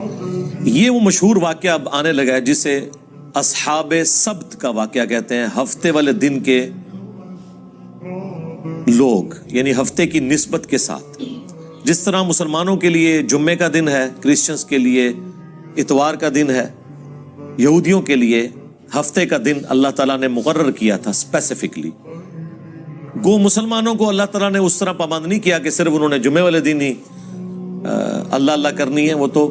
یہ وہ مشہور واقعہ اب آنے لگا ہے جسے اصحاب سبت کا واقعہ کہتے ہیں، ہفتے والے دن کے لوگ، یعنی ہفتے کی نسبت کے ساتھ. جس طرح مسلمانوں کے لیے جمعے کا دن ہے، کرسچنز کے لیے اتوار کا دن ہے، یہودیوں کے لیے ہفتے کا دن اللہ تعالیٰ نے مقرر کیا تھا اسپیسیفکلی. گو مسلمانوں کو اللہ تعالیٰ نے اس طرح پابند نہیں کیا کہ صرف انہوں نے جمعے والے دن ہی اللہ اللہ کرنی ہے، وہ تو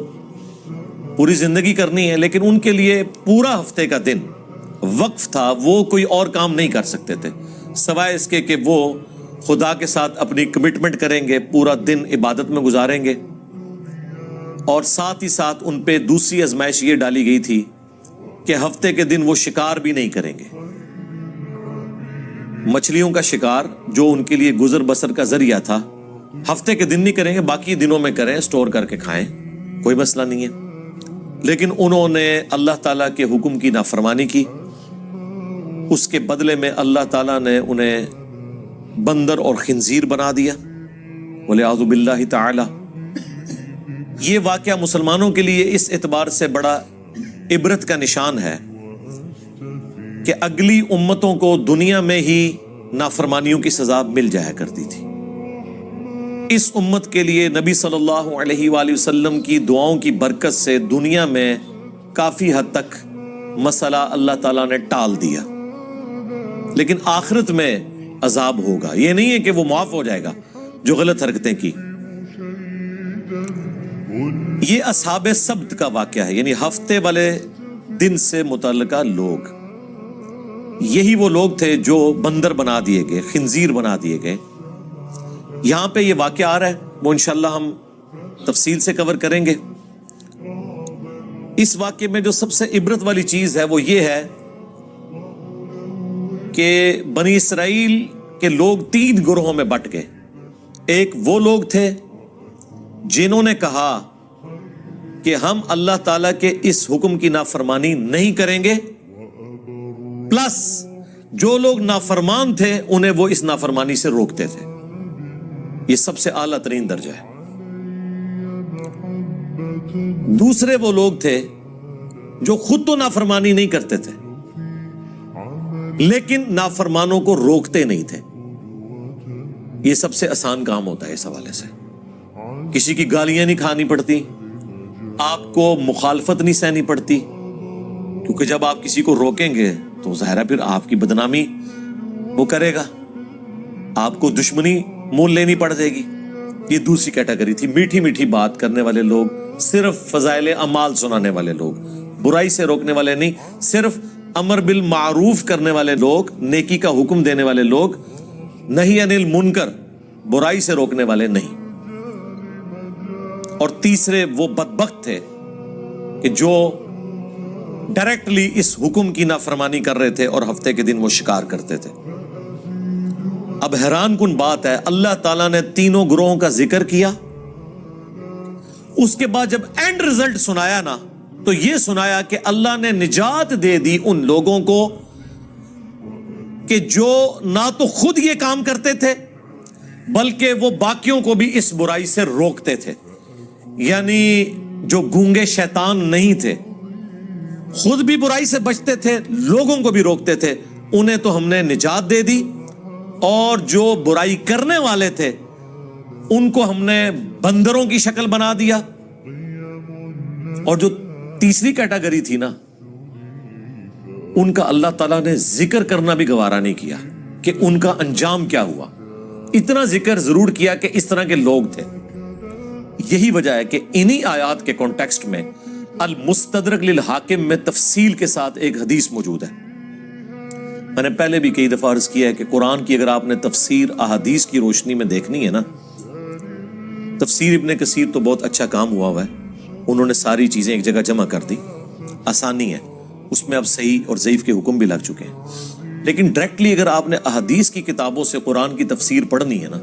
پوری زندگی کرنی ہے، لیکن ان کے لیے پورا ہفتے کا دن وقف تھا. وہ کوئی اور کام نہیں کر سکتے تھے سوائے اس کے کہ وہ خدا کے ساتھ اپنی کمٹمنٹ کریں گے، پورا دن عبادت میں گزاریں گے. اور ساتھ ہی ساتھ ان پہ دوسری آزمائش یہ ڈالی گئی تھی کہ ہفتے کے دن وہ شکار بھی نہیں کریں گے. مچھلیوں کا شکار جو ان کے لیے گزر بسر کا ذریعہ تھا، ہفتے کے دن نہیں کریں گے، باقی دنوں میں کریں، سٹور کر کے کھائیں، کوئی مسئلہ نہیں ہے. لیکن انہوں نے اللہ تعالیٰ کے حکم کی نافرمانی کی. اس کے بدلے میں اللہ تعالیٰ نے انہیں بندر اور خنزیر بنا دیا، وَلِعَوْذُ بِاللَّهِ تعالی. یہ واقعہ مسلمانوں کے لیے اس اعتبار سے بڑا عبرت کا نشان ہے کہ اگلی امتوں کو دنیا میں ہی نافرمانیوں کی سزا مل جایا کرتی تھی. اس امت کے لیے نبی صلی اللہ علیہ وآلہ وسلم کی دعاؤں کی برکت سے دنیا میں کافی حد تک مسئلہ اللہ تعالیٰ نے ٹال دیا. لیکن آخرت میں عذاب ہوگا. یہ نہیں ہے کہ وہ معاف ہو جائے گا جو غلط حرکتیں کی. یہ اصحاب سبت کا واقعہ ہے، یعنی ہفتے والے دن سے متعلقہ لوگ. یہی وہ لوگ تھے جو بندر بنا دیے گئے، خنزیر بنا دیے گئے. یہاں پہ یہ واقعہ آ رہا ہے، وہ انشاءاللہ ہم تفصیل سے کور کریں گے. اس واقعے میں جو سب سے عبرت والی چیز ہے وہ یہ ہے کہ بنی اسرائیل کے لوگ 3 گروہوں میں بٹ گئے. ایک وہ لوگ تھے جنہوں نے کہا کہ ہم اللہ تعالیٰ کے اس حکم کی نافرمانی نہیں کریں گے، پلس جو لوگ نافرمان تھے انہیں وہ اس نافرمانی سے روکتے تھے. یہ سب سے اعلیٰ ترین درجہ ہے. دوسرے وہ لوگ تھے جو خود تو نافرمانی نہیں کرتے تھے لیکن نافرمانوں کو روکتے نہیں تھے. یہ سب سے آسان کام ہوتا ہے اس حوالے سے. کسی کی گالیاں نہیں کھانی پڑتی، آپ کو مخالفت نہیں سہنی پڑتی، کیونکہ جب آپ کسی کو روکیں گے تو ظاہر ہے پھر آپ کی بدنامی وہ کرے گا، آپ کو دشمنی مول لینی پڑ جائے گی. یہ دوسری کیٹیگری تھی، میٹھی میٹھی بات کرنے والے لوگ، صرف فضائل اعمال سنانے والے لوگ، برائی سے روکنے والے نہیں، صرف امر بالمعروف کرنے والے لوگ، نیکی کا حکم دینے والے لوگ، نہی عن المنکر، برائی سے روکنے والے نہیں. اور تیسرے وہ بدبخت تھے کہ جو ڈائریکٹلی اس حکم کی نافرمانی کر رہے تھے اور ہفتے کے دن وہ شکار کرتے تھے. اب حیران کن بات ہے، اللہ تعالیٰ نے تینوں گروہوں کا ذکر کیا، اس کے بعد جب اینڈ رزلٹ سنایا نا تو یہ سنایا کہ اللہ نے نجات دے دی ان لوگوں کو کہ جو نہ تو خود یہ کام کرتے تھے بلکہ وہ باقیوں کو بھی اس برائی سے روکتے تھے. یعنی جو گونگے شیطان نہیں تھے، خود بھی برائی سے بچتے تھے، لوگوں کو بھی روکتے تھے، انہیں تو ہم نے نجات دے دی. اور جو برائی کرنے والے تھے ان کو ہم نے بندروں کی شکل بنا دیا. اور جو تیسری کیٹیگری تھی نا، ان کا اللہ تعالیٰ نے ذکر کرنا بھی گوارا نہیں کیا کہ ان کا انجام کیا ہوا. اتنا ذکر ضرور کیا کہ اس طرح کے لوگ تھے. یہی وجہ ہے کہ انہی آیات کے کانٹیکسٹ میں المستدرک للحاکم میں تفصیل کے ساتھ ایک حدیث موجود ہے. میں نے پہلے بھی کئی دفعہ عرض کیا ہے کہ قرآن کی اگر آپ نے تفسیر احادیث کی روشنی میں دیکھنی ہے نا، تفسیر ابن کثیر تو بہت اچھا کام ہوا ہے، انہوں نے ساری چیزیں ایک جگہ جمع کر دی، آسانی ہے اس میں. اب صحیح اور ضعیف کے حکم بھی لگ چکے ہیں. لیکن ڈائریکٹلی اگر آپ نے احادیث کی کتابوں سے قرآن کی تفسیر پڑھنی ہے نا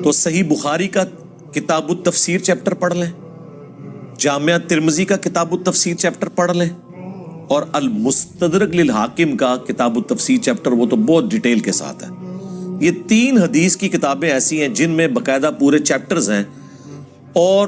تو صحیح بخاری کا کتاب التفسیر چیپٹر پڑھ لیں، جامعہ ترمذی کا کتاب التفسیر چیپٹر پڑھ لیں، اور المستدرک للحاکم کا کتاب التفسیر چیپٹر، وہ تو بہت ڈیٹیل کے ساتھ ہے. یہ 3 حدیث کی کتابیں ایسی ہیں جن میں باقاعدہ پورے چیپٹرز ہیں اور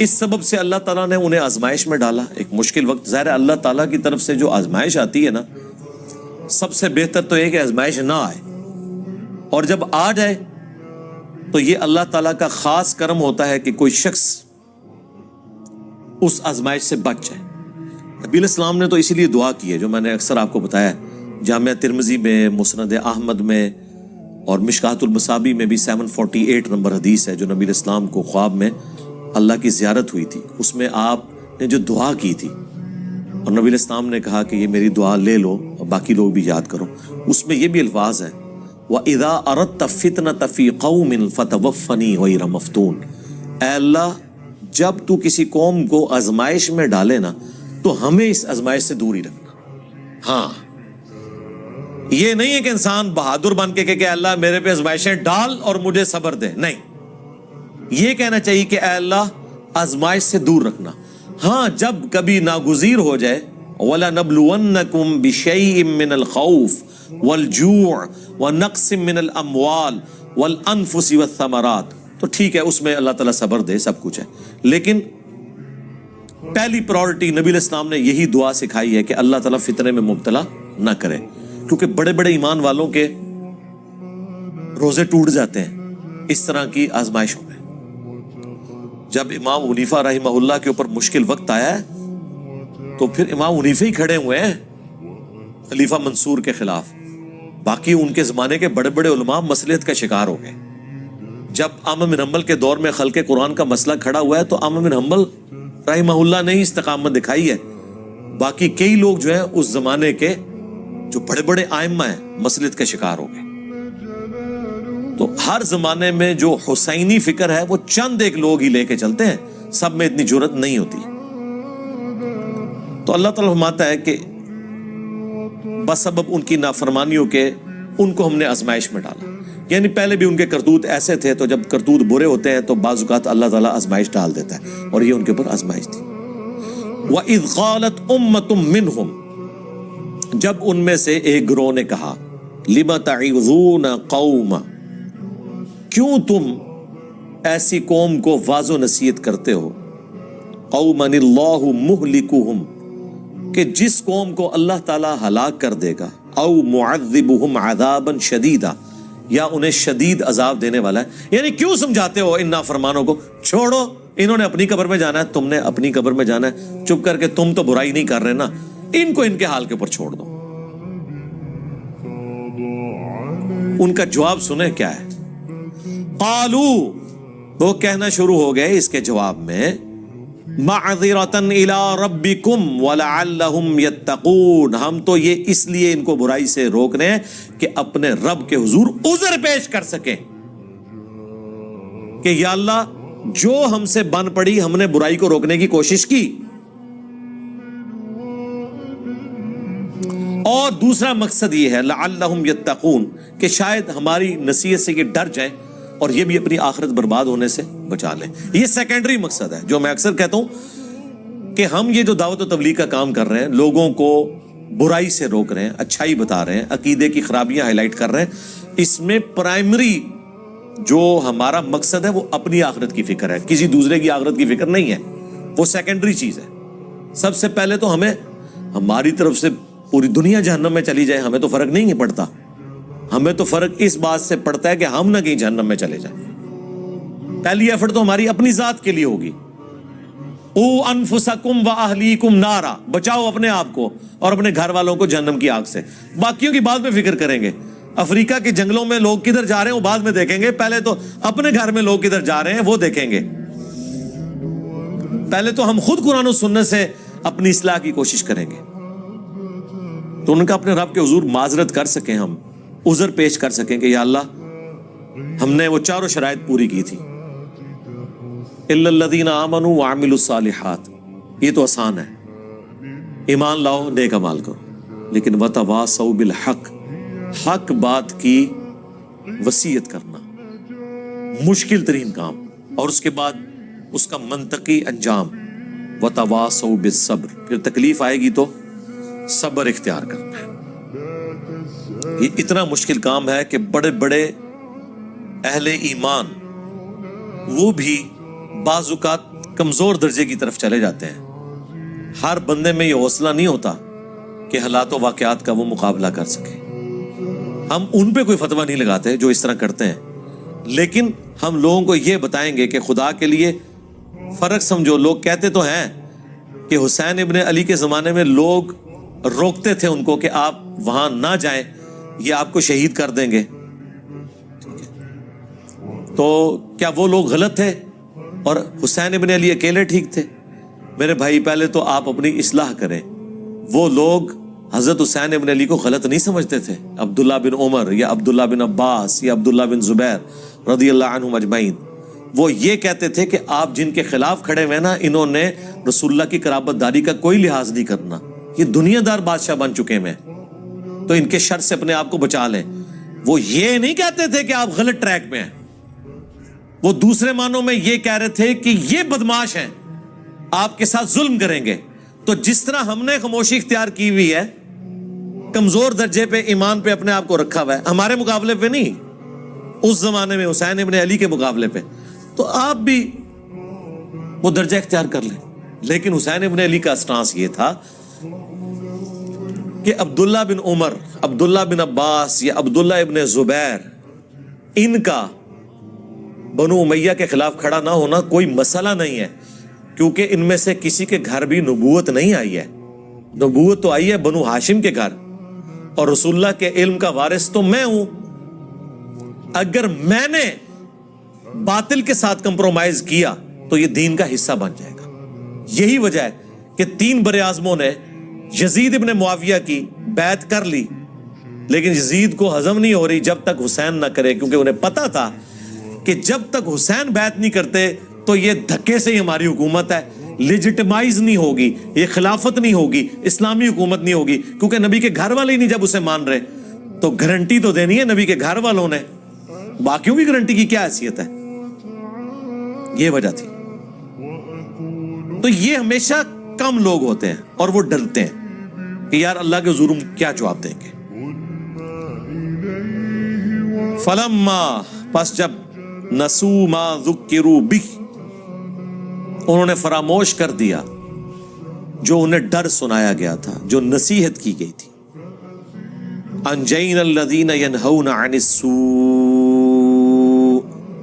اس سبب سے اللہ تعالیٰ نے انہیں آزمائش میں ڈالا ایک مشکل وقت. ظاہر ہے اللہ تعالیٰ کی طرف سے جو آزمائش آتی ہے نا، سب سے بہتر تو یہ کہ آزمائش نہ آئے، اور جب آ جائے تو یہ اللہ تعالیٰ کا خاص کرم ہوتا ہے کہ کوئی شخص اس آزمائش سے بچ جائے. نبی علیہ السلام نے تو اسی لیے دعا کی ہے، جو میں نے اکثر آپ کو بتایا ہے، جامعہ ترمذی میں، مسند احمد میں اور مشکاۃ المصابی میں بھی 748 نمبر حدیث ہے، جو نبی علیہ السلام کو خواب میں اللہ کی زیارت ہوئی تھی. اس میں آپ نے جو دعا کی تھی اور نبی علیہ السلام نے کہا کہ یہ میری دعا لے لو اور باقی لوگ بھی یاد کرو، اس میں یہ بھی الفاظ ہیں وَإِذَا أَرَدْتَ فِتْنَةَ فِي قَوْمٍ فَتَوَفَّنِي غَيْرَ مَفْتُونٍ. اے اللہ جب تو کسی قوم کو آزمائش میں ڈالے نا تو ہمیں اس آزمائش سے دور ہی رکھنا. ہاں، یہ نہیں ہے کہ انسان بہادر بن کے کہ اللہ میرے پہ آزمائشیں ڈال اور مجھے صبر دے، نہیں، یہ کہنا چاہیے کہ اے اللہ آزمائش سے دور رکھنا. ہاں جب کبھی ناگزیر ہو جائے وَلَنَبْلُوَنَّكُمْ بِشَيْءٍ مِّنَ الْخَوْفِ وَالْجُوعِ وَنَقْصٍ مِّنَ الْأَمْوَالِ وَالْأَنفُسِ وَالثَّمَرَاتِ، تو ٹھیک ہے اس میں اللہ تعالیٰ صبر دے، سب کچھ ہے، لیکن پہلی پرائورٹی نبی علیہ السلام نے یہی دعا سکھائی ہے کہ اللہ تعالیٰ فتنے میں مبتلا نہ کرے، کیونکہ بڑے بڑے ایمان والوں کے روزے ٹوٹ جاتے ہیں اس طرح کی آزمائشوں میں. جب امام حنیفہ رحمہ اللہ کے اوپر مشکل وقت آیا ہے تو پھر امام حنیفہ ہی کھڑے ہوئے ہیں خلیفہ منصور کے خلاف، باقی ان کے زمانے کے بڑے بڑے علماء مصلحت کا شکار ہو گئے. جب احمد بن حنبل کے دور میں خلق قرآن کا مسئلہ کھڑا ہوا ہے تو احمد بن حنبل رحمہ اللہ نے ہی استقامت دکھائی ہے، باقی کئی لوگ جو ہیں اس زمانے کے جو بڑے بڑے ائمہ ہیں مصلحت کا شکار ہو گئے. تو ہر زمانے میں جو حسینی فکر ہے وہ چند ایک لوگ ہی لے کے چلتے ہیں، سب میں اتنی جرت نہیں ہوتی. تو اللہ تعالیٰ فرماتا ہے کہ بسبب ان کی نافرمانیوں کے ان کو ہم نے آزمائش میں ڈالا، یعنی پہلے بھی ان کے کرتوت ایسے تھے، تو جب کرتوت برے ہوتے ہیں تو بعض اوقات اللہ تعالیٰ آزمائش ڈال دیتا ہے، اور یہ ان کے اوپر آزمائش تھی. وَإِذْ قَالَتْ أُمَّةٌ مِّنْهُمْ، جب ان میں سے ایک گروہ نے کہا لِمَ تَعِظُونَ قَوْمًا، کیوں تم ایسی قوم کو واعظ و نصیحت کرتے ہو، قَوْمًا اللَّهُ مُهْلِكُهُمْ، کہ جس قوم کو اللہ تعالیٰ ہلاک کر دے گا، او معذبہم عذابا شدیدا، یا انہیں شدید عذاب دینے والا ہے. یعنی کیوں سمجھاتے ہو ان نافرمانوں کو، چھوڑو، انہوں نے اپنی قبر میں جانا ہے، تم نے اپنی قبر میں جانا ہے، چپ کر کے تم تو برائی نہیں کر رہے نا، ان کو ان کے حال کے اوپر چھوڑ دو. ان کا جواب سنیں کیا ہے. قالو، وہ کہنا شروع ہو گئے اس کے جواب میں، معذرتن الی ربکم ولعلہم یتقون، ہم تو یہ اس لیے ان کو برائی سے روک رہے ہیں کہ اپنے رب کے حضور عذر پیش کر سکیں کہ یا اللہ جو ہم سے بن پڑی، ہم نے برائی کو روکنے کی کوشش کی. اور دوسرا مقصد یہ ہے لعلہم یتقون، کہ شاید ہماری نصیحت سے یہ ڈر جائیں اور یہ بھی اپنی آخرت برباد ہونے سے بچا لیں. یہ سیکنڈری مقصد ہے جو میں اکثر کہتا ہوں کہ ہم یہ جو دعوت و تبلیغ کا کام کر رہے ہیں، لوگوں کو برائی سے روک رہے ہیں، اچھائی بتا رہے ہیں، عقیدے کی خرابیاں ہائی لائٹ کر رہے ہیں، اس میں پرائمری جو ہمارا مقصد ہے وہ اپنی آخرت کی فکر ہے، کسی دوسرے کی آخرت کی فکر نہیں ہے، وہ سیکنڈری چیز ہے. سب سے پہلے تو ہمیں ہماری طرف سے پوری دنیا جہنم میں چلی جائے ہمیں تو فرق نہیں پڑتا، ہمیں تو فرق اس بات سے پڑتا ہے کہ ہم نہ کہیں جہنم میں چلے جائیں. پہلی ایفرٹ تو ہماری اپنی ذات کے لیے ہوگی، او انفسکم و اہلیکم نارا، بچاؤ اپنے آپ کو اور اپنے گھر والوں کو جہنم کی آگ سے. باقیوں کی بعد میں فکر کریں گے، افریقہ کے جنگلوں میں لوگ کدھر جا رہے ہیں وہ بعد میں دیکھیں گے، پہلے تو اپنے گھر میں لوگ کدھر جا رہے ہیں وہ دیکھیں گے. پہلے تو ہم خود قرآن و سنت سے اپنی اصلاح کی کوشش کریں گے، تو ان کا اپنے رب کے حضور معذرت کر سکیں، ہم عذر پیش کر سکیں کہ یا اللہ ہم نے وہ چاروں شرائط پوری کی تھی. الا الذین آمنوا وعملوا الصالحات، یہ تو آسان ہے، ایمان لاؤ نیک اعمال کرو، لیکن وتواصوا بالحق، حق بات کی وصیت کرنا مشکل ترین کام، اور اس کے بعد اس کا منطقی انجام، وتواصوا بالصبر، پھر تکلیف آئے گی تو صبر اختیار کرنا ہے. یہ اتنا مشکل کام ہے کہ بڑے بڑے اہل ایمان وہ بھی بعض اوقات کمزور درجے کی طرف چلے جاتے ہیں. ہر بندے میں یہ حوصلہ نہیں ہوتا کہ حالات و واقعات کا وہ مقابلہ کر سکے. ہم ان پہ کوئی فتویٰ نہیں لگاتے جو اس طرح کرتے ہیں، لیکن ہم لوگوں کو یہ بتائیں گے کہ خدا کے لیے فرق سمجھو. لوگ کہتے تو ہیں کہ حسین ابن علی کے زمانے میں لوگ روکتے تھے ان کو کہ آپ وہاں نہ جائیں، یہ آپ کو شہید کر دیں گے. تو کیا وہ لوگ غلط تھے اور حسین ابن علی اکیلے ٹھیک تھے؟ میرے بھائی پہلے تو آپ اپنی اصلاح کریں. وہ لوگ حضرت حسین ابن علی کو غلط نہیں سمجھتے تھے. عبداللہ بن عمر یا عبداللہ بن عباس یا عبداللہ بن زبیر رضی اللہ عنہم اجمعین، وہ یہ کہتے تھے کہ آپ جن کے خلاف کھڑے ہوئے نا، انہوں نے رسول اللہ کی قرابت داری کا کوئی لحاظ نہیں کرنا، یہ دنیا دار بادشاہ بن چکے ہیں، تو ان کے شر سے اپنے آپ کو بچا لیں. وہ یہ نہیں کہتے تھے کہ آپ غلط ٹریک پہ ہیں. وہ دوسرے معنوں میں یہ کہہ رہے تھے کہ یہ بدماش ہیں، آپ کے ساتھ ظلم کریں گے. تو جس طرح ہم نے خاموشی اختیار کی ہوئی ہے، کمزور درجے پہ ایمان پہ اپنے آپ کو رکھا ہوا ہے، ہمارے مقابلے پہ نہیں، اس زمانے میں حسین ابن علی کے مقابلے پہ، تو آپ بھی وہ درجہ اختیار کر لیں. لیکن حسین ابن علی کا اسٹانس یہ تھا کہ عبداللہ بن عمر، عبداللہ بن عباس یا عبداللہ ابن زبیر، ان کا بنو امیہ کے خلاف کھڑا نہ ہونا کوئی مسئلہ نہیں ہے، کیونکہ ان میں سے کسی کے گھر بھی نبوت نہیں آئی ہے. نبوت تو آئی ہے بنو ہاشم کے گھر، اور رسول اللہ کے علم کا وارث تو میں ہوں. اگر میں نے باطل کے ساتھ کمپرومائز کیا تو یہ دین کا حصہ بن جائے گا. یہی وجہ ہے کہ 3 بر اعظموں نے یزید ابن معاویہ کی بیعت کر لی، لیکن یزید کو ہضم نہیں ہو رہی جب تک حسین نہ کرے، کیونکہ انہیں پتا تھا کہ جب تک حسین بیعت نہیں کرتے تو یہ دھکے سے ہی ہماری حکومت ہے، لیجٹمائز نہیں ہوگی، یہ خلافت نہیں ہوگی، اسلامی حکومت نہیں ہوگی، کیونکہ نبی کے گھر والے ہی نہیں جب اسے مان رہے. تو گارنٹی تو دینی ہے نبی کے گھر والوں نے، باقیوں کی گارنٹی کی کیا حیثیت ہے؟ یہ وجہ تھی. تو یہ ہمیشہ کم لوگ ہوتے ہیں اور وہ ڈرتے ہیں کہ یار اللہ کے حضور کیا جواب دیں گے. فلما، پس جب نسو ما ذکروا بہ، انہوں نے فراموش کر دیا جو انہیں ڈر سنایا گیا تھا، جو نصیحت کی گئی تھی. انجینا الذین ینہون عن السوء،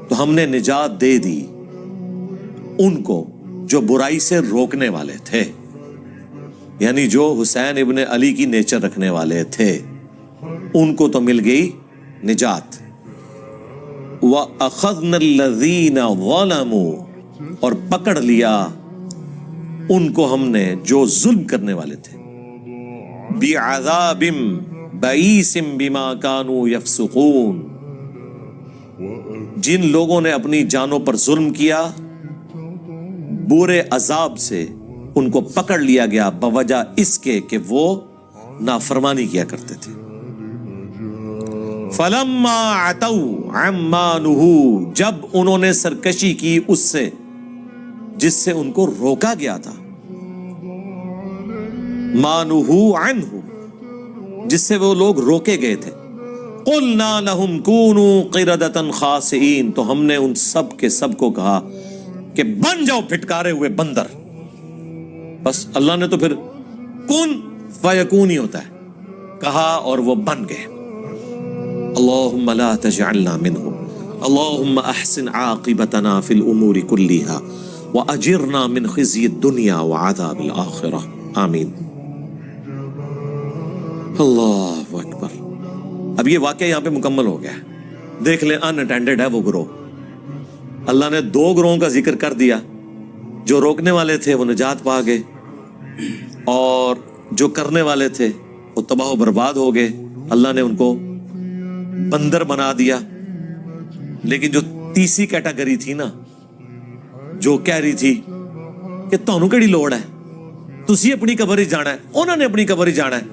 تو ہم نے نجات دے دی ان کو جو برائی سے روکنے والے تھے، یعنی جو حسین ابن علی کی نیچر رکھنے والے تھے، ان کو تو مل گئی نجات. وَأَخَذْنَا الَّذِينَ ظَلَمُوا، اور پکڑ لیا ان کو ہم نے جو ظلم کرنے والے تھے، بِعَذَابٍ بَئِيسٍ بِمَا كَانُوا يَفْسُقُونَ، جن لوگوں نے اپنی جانوں پر ظلم کیا، برے عذاب سے ان کو پکڑ لیا گیا بوجہ اس کے کہ وہ نافرمانی کیا کرتے تھے. فَلَمَّا عَتَوْا عَمَّا نُهُوا، جب انہوں نے سرکشی کی اس سے جس سے ان کو روکا گیا تھا، مَا نُهُوا عَنْهُ، جس سے وہ لوگ روکے گئے تھے. قُلْنَا لَهُمْ كُونُوا قِرَدَةً خَاسِئِينَ، تو ہم نے ان سب کے سب کو کہا کہ بن جاؤ پھٹکارے ہوئے بندر. بس اللہ نے تو پھر کن فیکون ہی ہوتا ہے، کہا اور وہ بن گئے. اللہم لا تجعلنا منہم، اللہم احسن عاقبتنا فی الامور کلیہا واجرنا من خزی الدنیا وعذاب الاخرہ، آمین. اللہ اکبر. اب یہ واقعہ یہاں پہ مکمل ہو گیا. دیکھ لیں ان اٹینڈڈ ہے وہ گروہ. اللہ نے 2 گروہوں کا ذکر کر دیا. جو روکنے والے تھے وہ نجات پا گئے، اور جو کرنے والے تھے وہ تباہ و برباد ہو گئے. اللہ نے ان کو بندر بنا دیا. لیکن جو تیسری کیٹیگری تھی نا، جو کہہ رہی تھی کہ تانوں کیڑی لوڑ ہے، تسی اپنی قبر ہی جانا ہے، انہوں نے اپنی قبر ہی جانا ہے،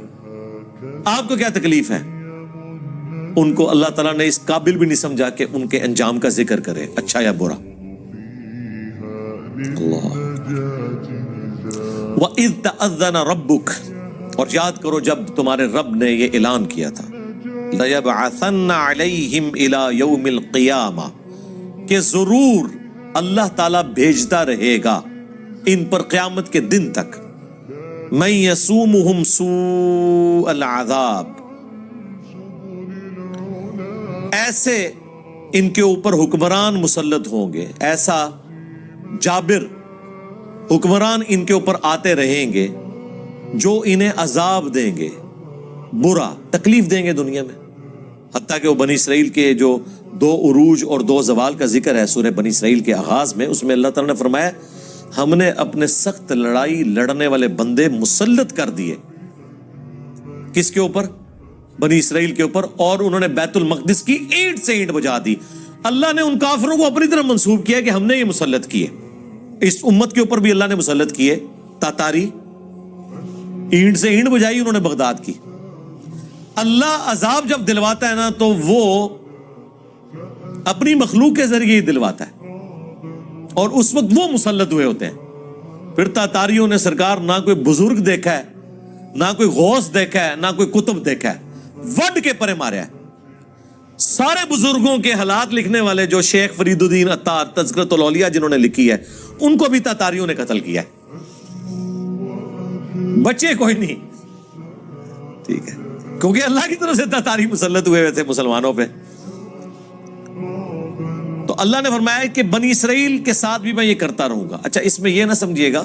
آپ کو کیا تکلیف ہے، ان کو اللہ تعالیٰ نے اس قابل بھی نہیں سمجھا کہ ان کے انجام کا ذکر کرے، اچھا یا برا. اللہ. وَإِذْ تَأَذَّنَ رَبُّكَ، اور یاد کرو جب تمہارے رب نے یہ اعلان کیا تھا، لَيَبْعَثَنَّ عَلَيْهِمْ إِلَى يَوْمِ الْقِيَامَةِ، کہ ضرور اللہ تعالیٰ بھیجتا رہے گا ان پر قیامت کے دن تک من یسومہم سوء العذاب، ایسے ان کے اوپر حکمران مسلط ہوں گے، ایسا جابر حکمران ان کے اوپر آتے رہیں گے جو انہیں عذاب دیں گے، برا تکلیف دیں گے دنیا میں. حتیٰ کہ وہ بنی اسرائیل کے جو 2 عروج اور 2 زوال کا ذکر ہے سورہ بنی اسرائیل کے آغاز میں، اس میں اللہ تعالیٰ نے فرمایا ہم نے اپنے سخت لڑائی لڑنے والے بندے مسلط کر دیے. کس کے اوپر؟ بنی اسرائیل کے اوپر. اور انہوں نے بیت المقدس کی اینٹ سے اینٹ بجا دی. اللہ نے ان کافروں کو اپنی طرف منسوب کیا کہ ہم نے یہ مسلط کیے. اس امت کے اوپر بھی اللہ نے مسلط کیے تاتاری، اینٹ سے اینٹ بجائی انہوں نے بغداد کی. اللہ عذاب جب دلواتا ہے نا تو وہ اپنی مخلوق کے ذریعے ہی دلواتا ہے، اور اس وقت وہ مسلط ہوئے ہوتے ہیں. پھر تاتاریوں نے سرکار نہ کوئی بزرگ دیکھا ہے، نہ کوئی غوث دیکھا ہے، نہ کوئی کتب دیکھا ہے، وڈ کے پرے ماریا ہے. سارے بزرگوں کے حالات لکھنے والے جو شیخ فرید الدین عطار تذکرۃ الاولیاء جنہوں نے لکھی ہے، ان کو بھی تاتاریوں نے قتل کیا ہے. بچے کوئی نہیں، ٹھیک ہے، کیونکہ اللہ کی طرف سے تاتاری مسلط ہوئے تھے مسلمانوں پہ. تو اللہ نے فرمایا کہ بنی اسرائیل کے ساتھ بھی میں یہ کرتا رہوں گا. اچھا، اس میں یہ نہ سمجھیے گا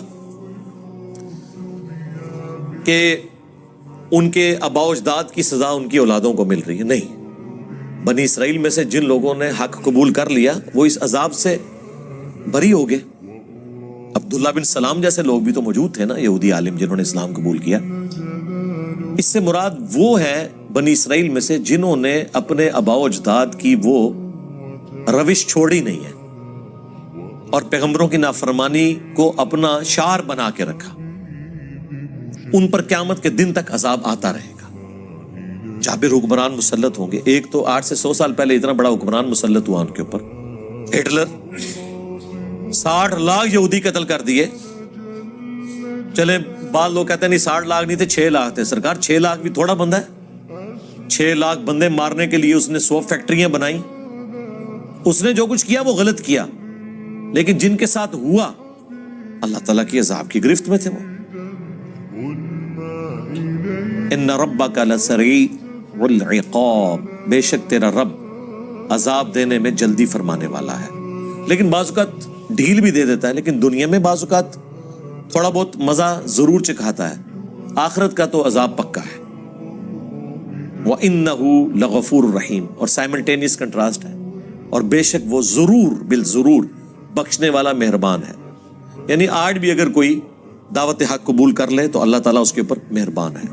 کہ ان کے آباء و اجداد کی سزا ان کی اولادوں کو مل رہی ہے، نہیں. بنی اسرائیل میں سے جن لوگوں نے حق قبول کر لیا وہ اس عذاب سے بری ہو گئے. عبداللہ بن سلام جیسے لوگ بھی تو موجود تھے نا، یہودی عالم جنہوں نے اسلام قبول کیا. اس سے مراد وہ ہے بنی اسرائیل میں سے جنہوں نے اپنے آباء و اجداد کی وہ روش چھوڑی نہیں ہے اور پیغمبروں کی نافرمانی کو اپنا شعار بنا کے رکھا. ان پر قیامت کے دن تک عذاب آتا رہے گا. جابر حکمران مسلط ہوں گے. ایک تو 8 سے 100 سال پہلے اتنا بڑا حکمران مسلط ہوا ان کے اوپر، ہٹلر. 60 لاکھ یہودی قتل کر دیے. چلے بعض لوگ کہتے ہیں نہیں 60 لاکھ نہیں تھے، 6 لاکھ تھے. سرکار 6 لاکھ بھی تھوڑا بندہ ہے. 6 لاکھ بندے مارنے کے لیے اس نے 100 فیکٹریاں بنائی. اس نے جو کچھ کیا وہ غلط کیا، لیکن جن کے ساتھ ہوا اللہ تعالیٰ کی عذاب کی گرفت میں تھے وہ. ان ربک لسریع العقاب، بے شک تیرا رب عذاب دینے میں جلدی فرمانے والا ہے. لیکن بعض اوقات ڈھیل بھی دے دیتا ہے، لیکن دنیا میں بعض اوقات تھوڑا بہت مزہ ضرور چکھاتا ہے. آخرت کا تو عذاب پکا ہے. وَإِنَّهُ لَغَفُورٌ رَحِيمٌ، اور سائملٹینیس کنٹراسٹ ہے. اور بے شک وہ ضرور بالضرور بخشنے والا مہربان ہے. یعنی آج بھی اگر کوئی دعوت حق قبول کر لے تو اللہ تعالیٰ اس کے اوپر مہربان ہے.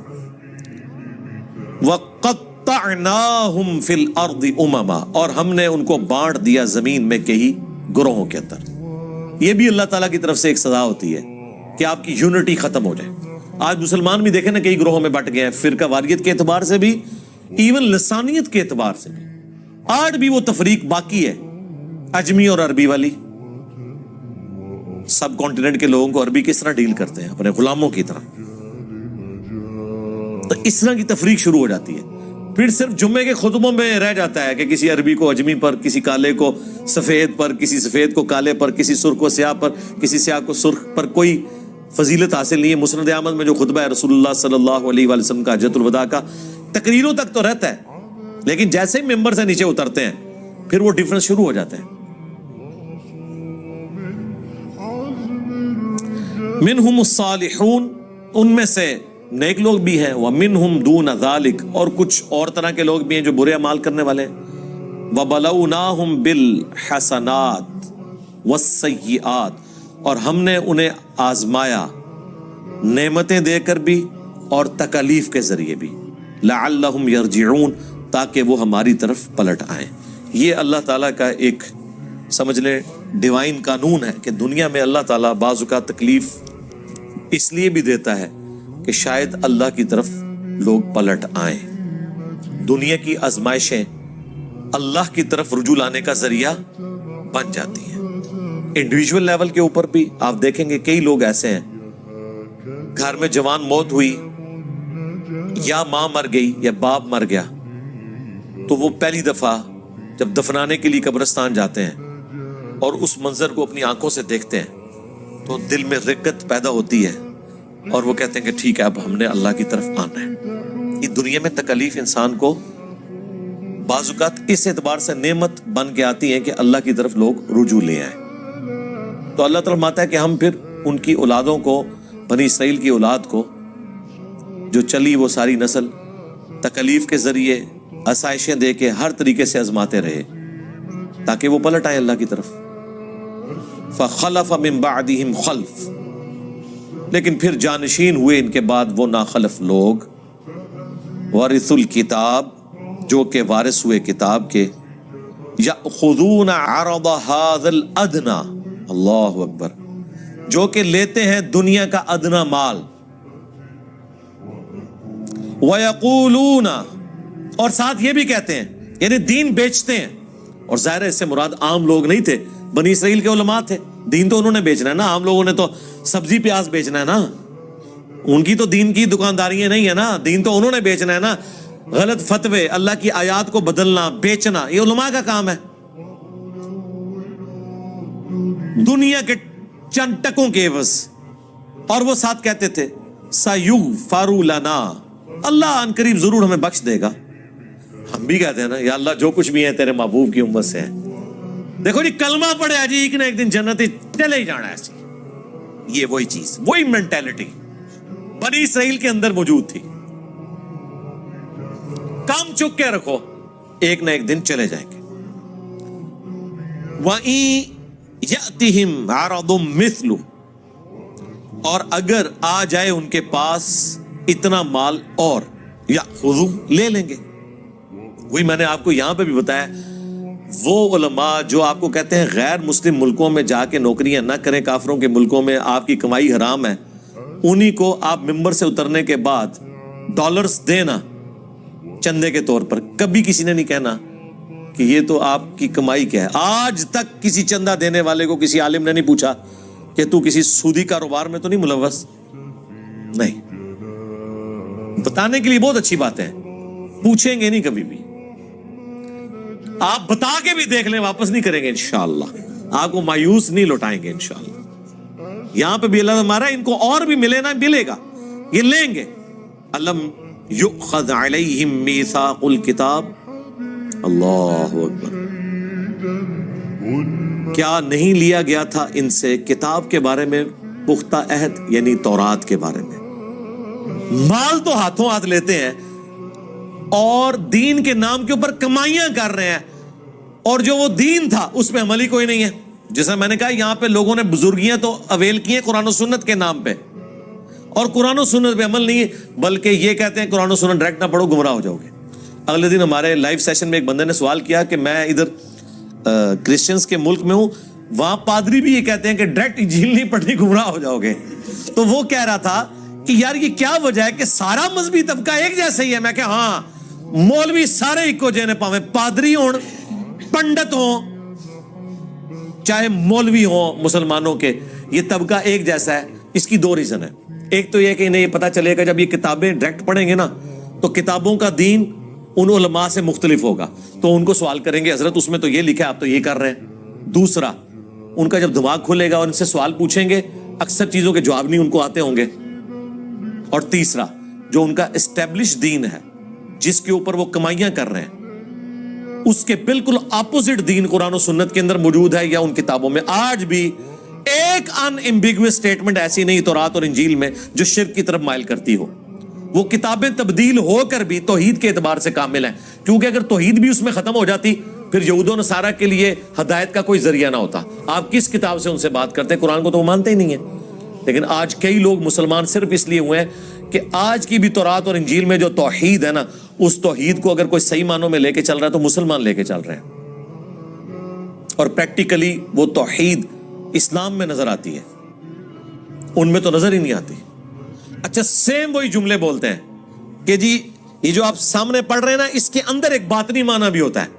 وَقَطَّعْنَاهُمْ فِي الْأَرْضِ أُمَمًا، اور ہم نے ان کو بانٹ دیا زمین میں کئی گروہوں کے اندر. یہ بھی اللہ تعالیٰ کی طرف سے ایک سزا ہوتی ہے کہ آپ کی یونٹی ختم ہو جائے. آج مسلمان بھی دیکھیں نا کئی گروہوں میں بٹ گئے ہیں، فرقہ واریت کے اعتبار سے بھی، ایون لسانیت کے اعتبار سے بھی. آج بھی وہ تفریق باقی ہے، اجمی اور عربی والی. سب کانٹیننٹ کے لوگوں کو عربی کس طرح ڈیل کرتے ہیں؟ اپنے غلاموں کی طرح. تو اس طرح کی تفریق شروع ہو جاتی ہے. پھر صرف جمعے کے خطبوں میں رہ جاتا ہے کہ کسی عربی کو اجمی پر، کسی کالے کو سفید پر، کسی سفید کو کالے پر، کسی سرخ کو سیاہ پر، کسی سیاہ کو سرخ پر. کوئی فضیلت حاصل نہیں ہے. مسند احمد میں جو خطبہ ہے رسول اللہ صلی اللہ علیہ وآلہ وسلم کا حجۃ الوداع کا، تقریروں تک تو رہتا ہے، لیکن جیسے ہی ممبر سے نیچے اترتے ہیں پھر وہ ڈیفرنس شروع ہو جاتے ہیں. منہم الصالحون، ان میں سے نیک لوگ بھی ہیں. ومنہم دون ذالک، اور کچھ اور طرح کے لوگ بھی ہیں جو برے اعمال کرنے والے ہیں. وبلوناہم بالحسنات والسیئات، اور ہم نے انہیں آزمایا نعمتیں دے کر بھی اور تکالیف کے ذریعے بھی. لعلہم یرجعون، تاکہ وہ ہماری طرف پلٹ آئیں. یہ اللہ تعالیٰ کا ایک سمجھ لیں ڈیوائن قانون ہے کہ دنیا میں اللہ تعالیٰ بعض اوقات تکلیف اس لیے بھی دیتا ہے کہ شاید اللہ کی طرف لوگ پلٹ آئیں. دنیا کی آزمائشیں اللہ کی طرف رجوع لانے کا ذریعہ بن جاتی ہیں. انڈیویجول لیول کے اوپر بھی آپ دیکھیں گے کئی لوگ ایسے ہیں، گھر میں جوان موت ہوئی، یا ماں مر گئی یا باپ مر گیا، تو وہ پہلی دفعہ جب دفنانے کے لیے قبرستان جاتے ہیں اور اس منظر کو اپنی آنکھوں سے دیکھتے ہیں تو دل میں رغبت پیدا ہوتی ہے اور وہ کہتے ہیں کہ ٹھیک ہے اب ہم نے اللہ کی طرف آنا ہے۔ یہ دنیا میں تکلیف انسان کو بعض اوقات اس اعتبار سے نعمت بن کے آتی ہے کہ اللہ کی طرف لوگ رجوع لے آئیں، تو اللہ تعالیٰ فرماتا ہے کہ ہم پھر ان کی اولادوں کو، بنی اسرائیل کی اولاد کو جو چلی وہ ساری نسل تکلیف کے ذریعے آسائشیں دے کے ہر طریقے سے آزماتے رہے تاکہ وہ پلٹ آئے اللہ کی طرف۔ فخلف من بعدہم خلف، لیکن پھر جانشین ہوئے ان کے بعد وہ ناخلف لوگ، ورثوا الکتاب، جو کہ وارث ہوئے کتاب کے، یأخذون عرض ھذا الادنی، اللہ اکبر، جو کہ لیتے ہیں دنیا کا ادنا مال، وَيَقُولُونَ، اور ساتھ یہ بھی کہتے ہیں، یعنی دین بیچتے ہیں، اور ظاہر ہے اس سے مراد عام لوگ نہیں تھے، بنی اسرائیل کے علماء تھے، دین تو انہوں نے بیچنا ہے نا، عام لوگوں نے تو سبزی پیاز بیچنا ہے نا، ان کی تو دین کی دکانداریاں نہیں ہے نا، دین تو انہوں نے بیچنا ہے نا، غلط فتوے، اللہ کی آیات کو بدلنا، بیچنا، یہ علماء کا کام ہے، دنیا کے چند ٹکوں کے عوض۔ اور وہ ساتھ کہتے تھے سَيُغْفَرُ لَنَا، اللہ ان قریب ضرور ہمیں بخش دے گا۔ ہم بھی کہتے ہیں نا یا اللہ جو کچھ بھی ہے تیرے محبوب کی امت سے ہے، دیکھو جی کلمہ پڑھے جی ایک نہ ایک دن جنت چلے ہی جانا ہے، ایسی یہ وہی چیز، وہی مینٹیلٹی بنی اسرائیل کے اندر موجود تھی، کام چک کے رکھو ایک نہ ایک دن چلے جائیں گے۔ وَإِن يَأْتِهِمْ عَرَضٌ مِثْلُهُ، اور اگر آ جائے ان کے پاس اتنا مال اور، یأخذوا، لے لیں گے۔ وہی میں نے آپ کو یہاں پہ بھی بتایا، وہ علماء جو آپ کو کہتے ہیں غیر مسلم ملکوں میں جا کے نوکریاں نہ کریں، کافروں کے ملکوں میں آپ کی کمائی حرام ہے، انہی کو آپ ممبر سے اترنے کے بعد ڈالرز دینا چندے کے طور پر، کبھی کسی نے نہیں کہنا کہ یہ تو آپ کی کمائی کیا ہے۔ آج تک کسی چندہ دینے والے کو کسی عالم نے نہیں پوچھا کہ تو کسی سودی کاروبار میں تو نہیں ملوث؟ نہیں، بتانے کے لیے بہت اچھی بات ہے، پوچھیں گے نہیں کبھی بھی، آپ بتا کے بھی دیکھ لیں واپس نہیں کریں گے انشاءاللہ، آپ کو مایوس نہیں لوٹائیں گے انشاءاللہ۔ یہاں پہ بھی اللہ نے ہمارا ان کو اور بھی ملے نہ ملے گا، یہ لیں گے۔ الم یؤخذ علیہم میثاق الکتاب، اللہ اکبر، کیا نہیں لیا گیا تھا ان سے کتاب کے بارے میں پختہ عہد، یعنی تورات کے بارے میں۔ مال تو ہاتھوں ہاتھ لیتے ہیں اور دین کے نام کے اوپر کمائیاں کر رہے ہیں، اور جو وہ دین تھا اس پہ عمل ہی کوئی نہیں ہے۔ جیسا میں نے کہا یہاں پہ لوگوں نے بزرگیاں تو اویل کی ہیں قرآن و سنت کے نام پہ، اور قرآن و سنت پہ عمل نہیں ہے، بلکہ یہ کہتے ہیں قرآن و سنت ڈائریکٹ نہ پڑھو گمراہ ہو جاؤ گے۔ اگلے دن ہمارے لائیو سیشن میں ایک بندے نے سوال کیا کہ میں ادھر کرسچنز کے ملک میں ہوں، وہاں پادری بھی یہ کہتے ہیں کہ ڈائریکٹ انجیل نہیں پڑھنی گمراہ ہو جاؤ گے، تو وہ کہہ رہا تھا کہ یار یہ کیا وجہ ہے کہ سارا مذہبی طبقہ ایک جیسا ہی ہے؟ میں کہ ہاں، مولوی سارے ایکو جینے پاویں، پادری ہون، پنڈت ہوں، چاہے مولوی ہوں مسلمانوں کے، یہ طبقہ ایک جیسا ہے۔ اس کی دو ریزن ہے، ایک تو یہ کہ انہیں یہ پتا چلے گا جب یہ کتابیں ڈائریکٹ پڑھیں گے نا تو کتابوں کا دین ان علماء سے مختلف ہوگا، تو ان کو سوال کریں گے حضرت اس میں تو یہ لکھا ہے آپ تو یہ کر رہے ہیں۔ دوسرا، ان کا جب دماغ کھلے گا اور ان سے سوال پوچھیں گے اکثر چیزوں کے جواب نہیں ان کو آتے ہوں گے۔ اور تیسرا، جو ان کا اسٹیبلش دین ہے جس کے اوپر وہ کمائیاں کر رہے ہیں، اس کے بالکل اپوزٹ دین قرآن و سنت کے اندر موجود ہے، یا ان کتابوں میں آج بھی ایک ان ایمبیگوس سٹیٹمنٹ ایسی نہیں تورات اور انجیل میں جو شرک کی طرف مائل کرتی ہو۔ وہ کتابیں تبدیل ہو کر بھی توحید کے اعتبار سے کامل ہیں، کیونکہ اگر توحید بھی اس میں ختم ہو جاتی پھر یہود و نصارہ کے لیے ہدایت کا کوئی ذریعہ نہ ہوتا۔ آپ کس کتاب سے ان سے بات کرتے ہیں؟ قرآن کو تو وہ مانتے ہی نہیں ہیں۔ لیکن آج کئی لوگ مسلمان صرف اس لیے ہوئے ہیں کہ آج کی بھی تورات اور انجیل میں جو توحید ہے نا، اس توحید کو اگر کوئی صحیح معنوں میں لے کے چل رہا ہے تو مسلمان لے کے چل رہے ہیں، اور پریکٹیکلی وہ توحید اسلام میں نظر آتی ہے، ان میں تو نظر ہی نہیں آتی۔ اچھا، سیم وہی جملے بولتے ہیں کہ جی یہ جو آپ سامنے پڑھ رہے ہیں نا، اس کے اندر ایک باطنی معنی بھی ہوتا ہے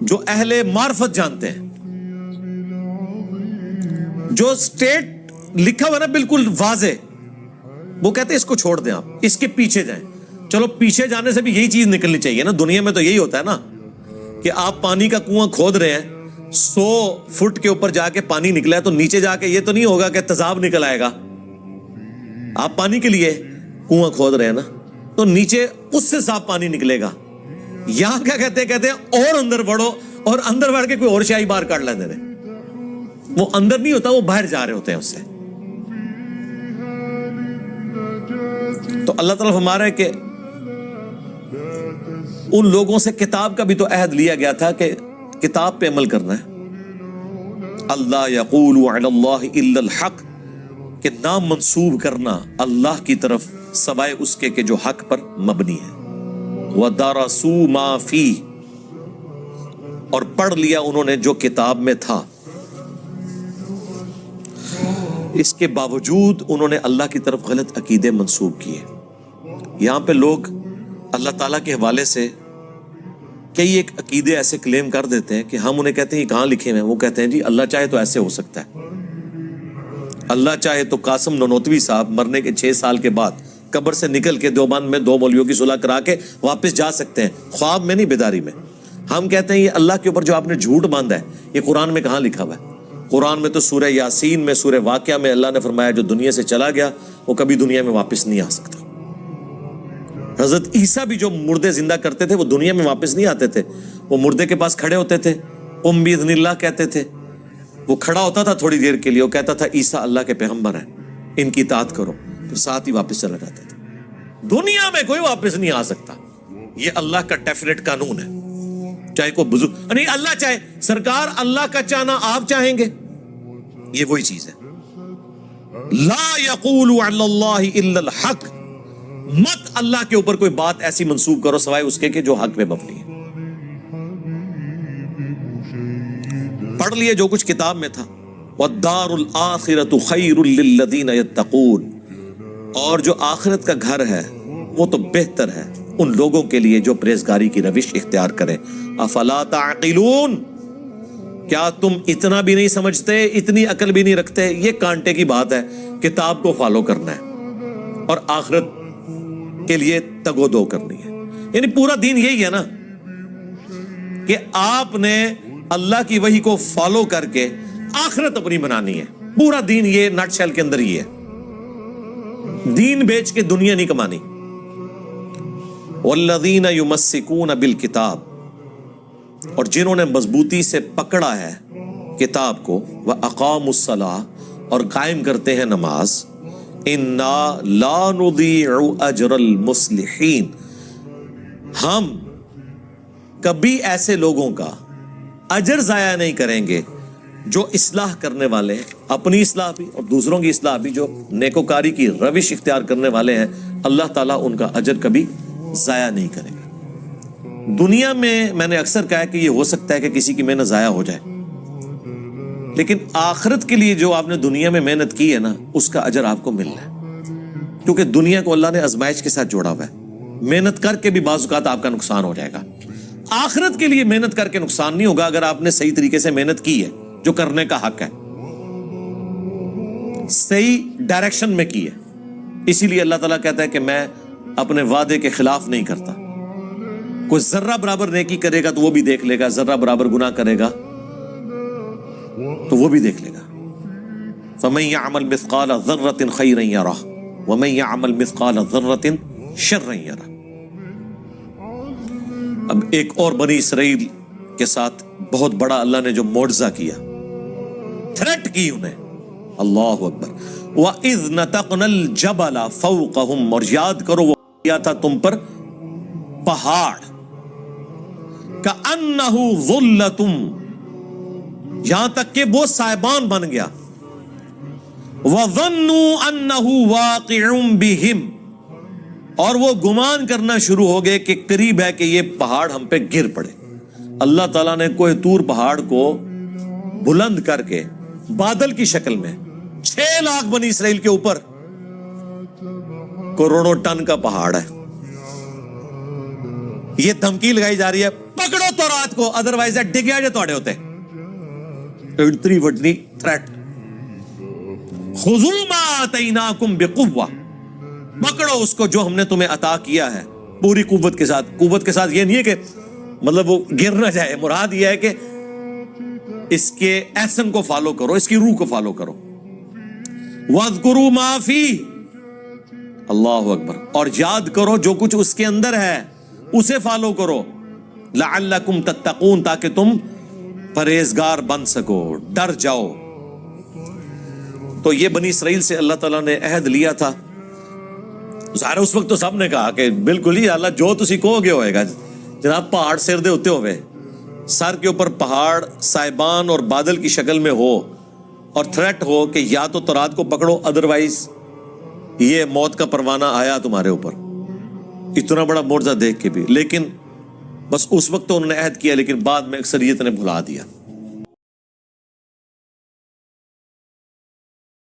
جو اہل معرفت جانتے ہیں، جو سٹیٹ لکھا ہوا نا بالکل واضح، وہ کہتے ہیں اس کو چھوڑ دیں، آپ اس کے پیچھے جائیں۔ چلو پیچھے جانے سے بھی یہی چیز نکلنی چاہیے نا، دنیا میں تو یہی ہوتا ہے نا کہ آپ پانی کا کنواں کھود رہے ہیں 100 فٹ کے اوپر جا کے پانی نکلا ہے تو نیچے جا کے یہ تو نہیں ہوگا کہ تیزاب نکل آئے گا. آپ پانی کے لیے کنواں کھود رہے ہیں نا, تو نیچے اس سے صاف پانی نکلے گا. یہاں کیا کہتے ہیں اور اندر بڑھو, اور اندر بڑھ کے کوئی اور شاہی باہر کاٹ لینے دیں. وہ اندر نہیں ہوتا, وہ باہر جا رہے ہوتے ہیں اس سے. تو اللہ تعالیٰ فرما رہا ہے کہ ان لوگوں سے کتاب کا بھی تو عہد لیا گیا تھا کہ کتاب پہ عمل کرنا ہے. اللہ یقول علی اللہ الا الحق, کہ نام منسوب کرنا اللہ کی طرف سوائے اس کے کہ جو حق پر مبنی ہے. وَدَرَسُوا مَا فِيهِ, اور پڑھ لیا انہوں نے جو کتاب میں تھا. اس کے باوجود انہوں نے اللہ کی طرف غلط عقیدے منسوب کیے. یہاں پہ لوگ اللہ تعالیٰ کے حوالے سے کئی ایک عقیدے ایسے کلیم کر دیتے ہیں کہ ہم انہیں کہتے ہیں یہ کہاں لکھے ہوئے ہیں. وہ کہتے ہیں جی اللہ چاہے تو ایسے ہو سکتا ہے, اللہ چاہے تو قاسم ننوتوی صاحب مرنے کے 6 سال کے بعد قبر سے نکل کے دیوبند میں 2 مولویوں کی صلح کرا کے واپس جا سکتے ہیں, خواب میں نہیں بیداری میں. ہم کہتے ہیں یہ اللہ کے اوپر جو آپ نے جھوٹ باندھا ہے یہ قرآن میں کہاں لکھا ہوا ہے؟ قرآن میں تو سورہ یاسین میں, سورہ واقعہ میں اللہ نے فرمایا جو دنیا سے چلا گیا وہ کبھی دنیا میں واپس نہیں آ سکتا. حضرت عیسیٰ بھی جو مردے زندہ کرتے تھے وہ دنیا میں واپس نہیں آتے تھے. وہ مردے کے پاس کھڑے ہوتے تھے, بِإِذْنِ اللہ کہتے تھے. وہ کھڑا ہوتا تھا تھوڑی دیر کے لیے, وہ کہتا تھا عیسیٰ اللہ کے پیغمبر ہیں, ان کی اطاعت کرو, پھر ساتھ ہی واپس چلا جاتا تھا. دنیا میں کوئی واپس نہیں آ سکتا. یہ اللہ کا ڈیفینیٹ قانون ہے. چاہے کوئی بزرگ نہیں, اللہ چاہے, سرکار اللہ کا چاہنا آپ چاہیں گے, یہ وہی چیز ہے. لا یقول علی اللہ الا الحق, مت اللہ کے اوپر کوئی بات ایسی منسوب کرو سوائے اس کے کہ جو حق پہ مبنی ہے. پڑھ لیے جو کچھ کتاب میں تھا. وَالدَّارُ الْآخِرَةُ خَيْرٌ لِّلَّذِينَ يَتَّقُونَ, اور جو آخرت کا گھر ہے وہ تو بہتر ہے ان لوگوں کے لیے جو پرہیزگاری کی روش اختیار کریں. افلا تعقلون, کیا تم اتنا بھی نہیں سمجھتے, اتنی عقل بھی نہیں رکھتے؟ یہ کانٹے کی بات ہے, کتاب کو فالو کرنا ہے اور آخرت کے لیے تگو دو کرنی ہے. یعنی پورا دین یہی ہے نا کہ آپ نے اللہ کی وحی کو فالو کر کے آخرت اپنی بنانی ہے. پورا دین یہ نٹ شیل کے اندر ہی ہے. دین بیچ کے دنیا نہیں کمانی. والذین یمسکون بالکتاب, اور جنہوں نے مضبوطی سے پکڑا ہے کتاب کو, واقاموا الصلاۃ, اور قائم کرتے ہیں نماز. انا لا نضیع اجر المصلحین, ہم کبھی ایسے لوگوں کا اجر ضائع نہیں کریں گے جو اصلاح کرنے والے ہیں, اپنی اصلاح بھی اور دوسروں کی اصلاح بھی, جو نیکوکاری کی روش اختیار کرنے والے ہیں. اللہ تعالیٰ ان کا اجر کبھی ضائع نہیں کرے گا. دنیا میں نے اکثر کہا ہے کہ یہ ہو سکتا ہے کہ کسی کی محنت ضائع ہو جائے, لیکن آخرت کے لیے جو آپ نے دنیا میں محنت کی ہے نا, اس کا اجر آپ کو ملنا ہے. کیونکہ دنیا کو اللہ نے آزمائش کے ساتھ جوڑا ہوا ہے. محنت کر کے بھی بعض اوقات آپ کا نقصان ہو جائے گا. آخرت کے لیے محنت کر کے نقصان نہیں ہوگا اگر آپ نے صحیح طریقے سے محنت کی ہے, جو کرنے کا حق ہے, صحیح ڈائریکشن میں کی ہے. اسی لیے اللہ تعالیٰ کہتا ہے کہ میں اپنے وعدے کے خلاف نہیں کرتا. کوئی ذرہ برابر نیکی کرے گا تو وہ بھی دیکھ لے گا, ذرہ برابر گناہ کرے گا تو وہ بھی دیکھ لے گا. فَمَن يَعْمَلْ مِثْقَالَ ذَرَّةٍ خَيْرًا يَرَهُ وَمَن يَعْمَلْ مِثْقَالَ ذَرَّةٍ شَرًّا يَرَهُ. اب ایک اور بنی اسرائیل کے ساتھ بہت بڑا اللہ نے جو معجزہ کیا, تھریٹ کی انہیں. اللہ اکبر. وَإِذْ نَتَقْنَا الْجَبَلَ فَوْقَهُمْ, اور یاد کرو وہ کیا تھا تم پر پہاڑ, كَأَنَّهُ ظُلَّةٌ, یہاں تک کہ وہ سائبان بن گیا. وَظَنُّوا أَنَّهُ وَاقِعٌ بِهِمْ, اور وہ گمان کرنا شروع ہو گئے کہ قریب ہے کہ یہ پہاڑ ہم پہ گر پڑے. اللہ تعالیٰ نے کوہ طور پہاڑ کو بلند کر کے بادل کی شکل میں 6 لاکھ بنی اسرائیل کے اوپر, کروڑوں ٹن کا پہاڑ ہے. یہ دھمکی لگائی جا رہی ہے پکڑو تورات کو, ادروائز ڈگیا جو توڑے ہوتے. اتنی وڈنی تھریٹ. خذوا ما آتیناکم بقوہ, پکڑو اس کو جو ہم نے تمہیں عطا کیا ہے پوری قوت کے ساتھ. قوت کے ساتھ یہ نہیں ہے کہ مطلب وہ گر نہ جائے, مراد یہ ہے کہ اس کے ایسن کو فالو کرو، اس کی روح کو فالو کرو. وَاذْكُرُوا مَا فِيهِ، اللہ اکبر، اور یاد کرو جو کچھ اس کے اندر ہے اسے فالو کرو. لَعَلَّكُمْ تَتَّقُونَ، تاکہ تم پرہیزگار بن سکو، ڈر جاؤ. تو یہ بنی اسرائیل سے اللہ تعالیٰ نے عہد لیا تھا. ظاہر اس وقت تو سب نے کہا کہ بالکل ہی اللہ جو تسی کہو گے ہوئے گا. جناب پہاڑ سر دے ہوتے ہوئے، سر کے اوپر پہاڑ سائبان اور بادل کی شکل میں ہو، اور تھریٹ ہو کہ یا تو تورات کو پکڑو ادروائز یہ موت کا پروانہ آیا تمہارے اوپر. اتنا بڑا معجزہ دیکھ کے بھی، لیکن بس اس وقت تو انہوں نے عہد کیا، لیکن بعد میں اکثریت نے بھلا دیا.